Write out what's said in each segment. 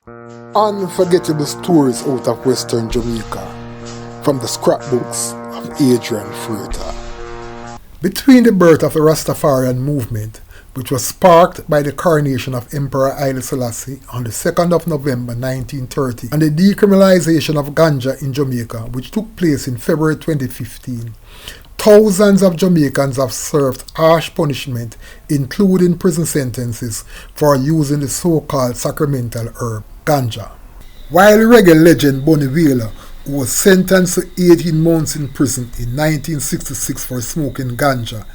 Unforgettable stories out of Western Jamaica from the scrapbooks of Adrian Freighter. Between the birth of the Rastafarian movement, which was sparked by the coronation of Emperor Haile Selassie on the 2nd of November 1930, and the decriminalization of ganja in Jamaica, which took place in February 2015, thousands of Jamaicans have served harsh punishment, including prison sentences, for using the so-called sacramental herb, ganja. While reggae legend Wailer, who was sentenced to 18 months in prison in 1966 for smoking ganja,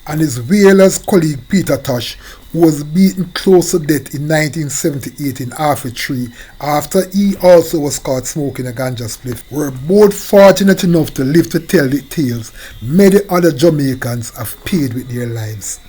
and his Wailer's colleague Peter Tosh, who was beaten close to death in 1978 in Half Tree after he also was caught smoking a ganja spliff, were both fortunate enough to live to tell the tales many other Jamaicans have paid with their lives.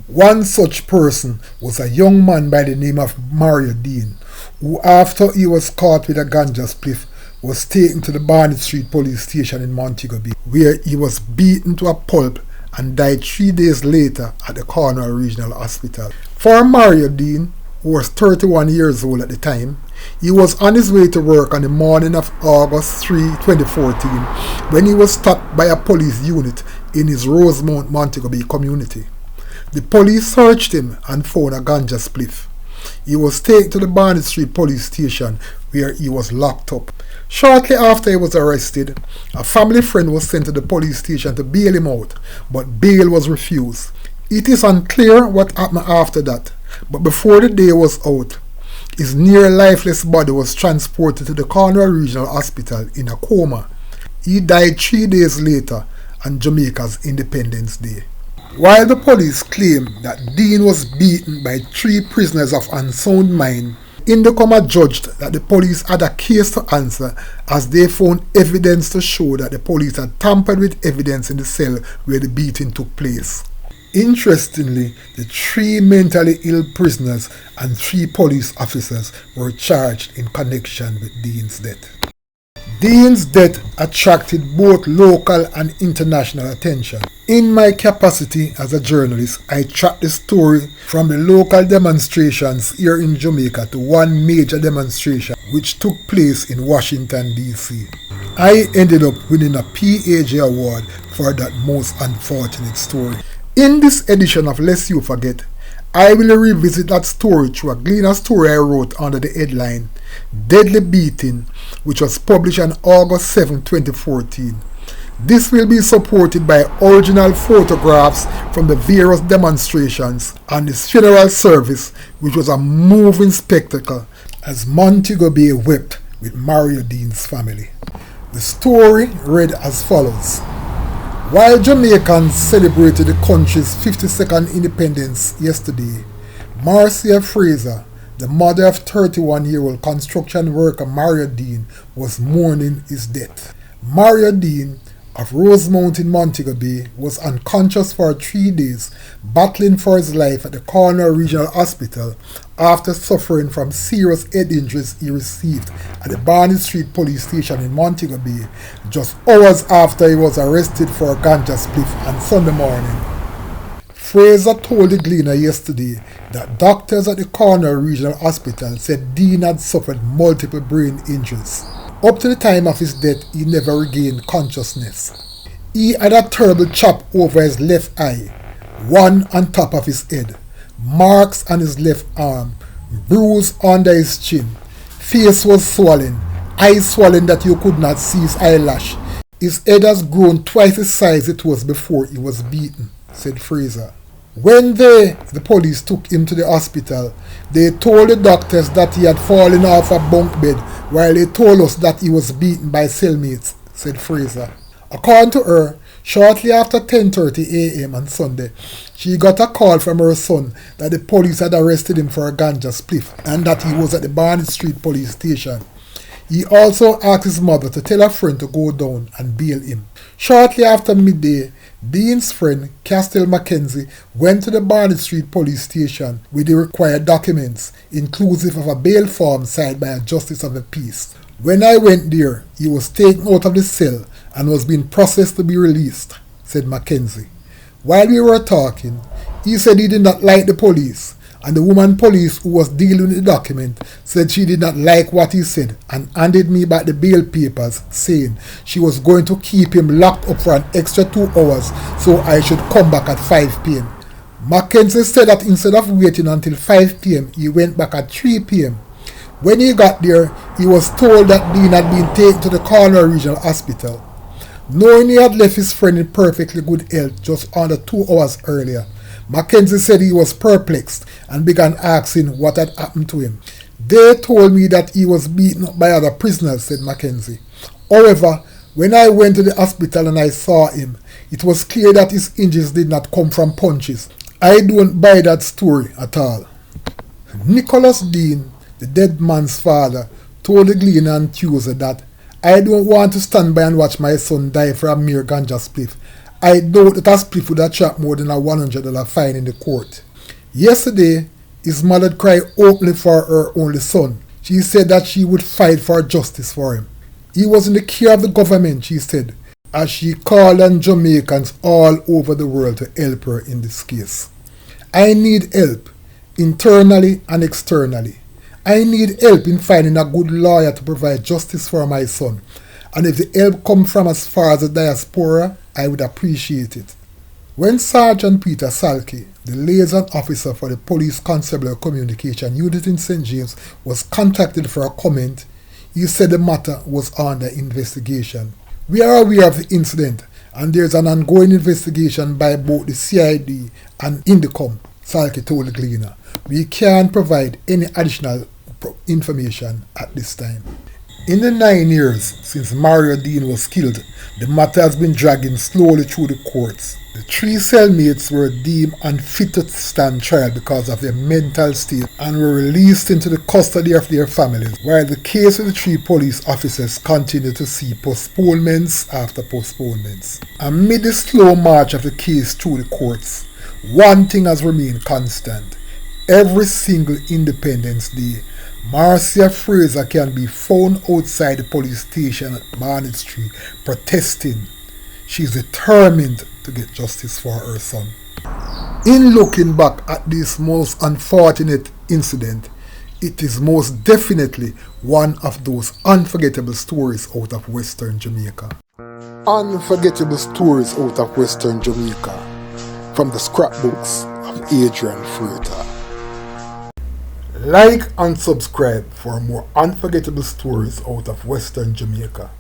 One such person was a young man by the name of Mario Deane, who after he was caught with a ganja spliff was taken to the Barnett Street Police Station in Montego Bay, where he was beaten to a pulp and died 3 days later at the Cornwall Regional Hospital. For Mario Deane, who was 31 years old at the time, he was on his way to work on the morning of August 3, 2014, when he was stopped by a police unit in his Rosemount, Montego Bay community. The police searched him and found a ganja spliff. He was taken to the Barnett Street Police Station, where he was locked up. Shortly after he was arrested, a family friend was sent to the police station to bail him out, but bail was refused. It is unclear what happened after that, but before the day was out, his near lifeless body was transported to the Cornwall Regional Hospital in a coma. He died 3 days later on Jamaica's Independence Day. While the police claimed that Deane was beaten by 3 prisoners of unsound mind, Indocoma judged that the police had a case to answer, as they found evidence to show that the police had tampered with evidence in the cell where the beating took place. Interestingly, the 3 mentally ill prisoners and 3 police officers were charged in connection with Deane's death. Deane's death attracted both local and international attention. In my capacity as a journalist, I tracked the story from the local demonstrations here in Jamaica to one major demonstration which took place in Washington, D.C. I ended up winning a PAJ award for that most unfortunate story. In this edition of Lest You Forget, I will revisit that story through a Gleaner story I wrote under the headline Deadly Beating, which was published on August 7, 2014. This will be supported by original photographs from the various demonstrations and the funeral service, which was a moving spectacle as Montego Bay wept with Mario Deane's family. The story read as follows. While Jamaicans celebrated the country's 52nd independence yesterday, Marcia Fraser, the mother of 31-year-old construction worker Mario Deane, was mourning his death. Mario Deane of Rosemount in Montego Bay was unconscious for 3 days, battling for his life at the Cornwall Regional Hospital after suffering from serious head injuries he received at the Barnett Street Police Station in Montego Bay just hours after he was arrested for a ganja spliff on Sunday morning. Fraser told the Gleaner yesterday that doctors at the Cornwall Regional Hospital said Deane had suffered multiple brain injuries. Up to the time of his death, he never regained consciousness. He had a terrible chop over his left eye, one on top of his head, marks on his left arm, bruise under his chin. Face was swollen, eyes swollen that you could not see his eyelash. His head has grown twice the size it was before he was beaten, said Fraser. When the police took him to the hospital, they told the doctors that he had fallen off a bunk bed, while they told us that he was beaten by cellmates, said Fraser. According to her, shortly after 10:30 a.m. on Sunday, she got a call from her son that the police had arrested him for a ganja spliff and that he was at the Barnett Street Police Station. He also asked his mother to tell a friend to go down and bail him. Shortly after midday, Deane's friend, Castile Mackenzie, went to the Barnett Street Police Station with the required documents, inclusive of a bail form signed by a Justice of the Peace. When I went there, he was taken out of the cell and was being processed to be released, said Mackenzie. While we were talking, he said he did not like the police and the woman police who was dealing with the document said she did not like what he said and handed me back the bail papers, saying she was going to keep him locked up for an extra 2 hours so I should come back at 5 p.m. Mackenzie said that instead of waiting until 5 p.m, he went back at 3 p.m. When he got there, he was told that Deane had been taken to the Cornwall Regional Hospital. Knowing he had left his friend in perfectly good health just under 2 hours earlier, Mackenzie said he was perplexed and began asking what had happened to him. They told me that he was beaten up by other prisoners, said Mackenzie. However, when I went to the hospital and I saw him, it was clear that his injuries did not come from punches. I don't buy that story at all. Nicholas Deane, the dead man's father, told the Gleaner on Tuesday that I don't want to stand by and watch my son die for a mere ganja spliff. I doubt that a spliff would attract more than a $100 fine in the court. Yesterday, his mother cried openly for her only son. She said that she would fight for justice for him. He was in the care of the government, she said, as she called on Jamaicans all over the world to help her in this case. I need help, internally and externally. I need help in finding a good lawyer to provide justice for my son. And if the help comes from as far as the diaspora, I would appreciate it. When Sergeant Peter Salke, the liaison officer for the Police Constabulary Communication Unit in St. James, was contacted for a comment, he said the matter was under investigation. We are aware of the incident and there is an ongoing investigation by both the CID and Indicom, Salke told the Gleaner. We can't provide any additional information at this time. In the 9 years since Mario Deane was killed, the matter has been dragging slowly through the courts. The 3 cellmates were deemed unfit to stand trial because of their mental state and were released into the custody of their families, while the case with the 3 police officers continued to see postponements after postponements. Amid the slow march of the case through the courts, one thing has remained constant. Every single Independence Day, Marcia Fraser can be found outside the police station at Barnett Street protesting. She is determined to get justice for her son. In looking back at this most unfortunate incident, it is most definitely one of those unforgettable stories out of Western Jamaica. Unforgettable stories out of Western Jamaica from the scrapbooks of Adrian Freitas. Like and subscribe for more unforgettable stories out of Western Jamaica.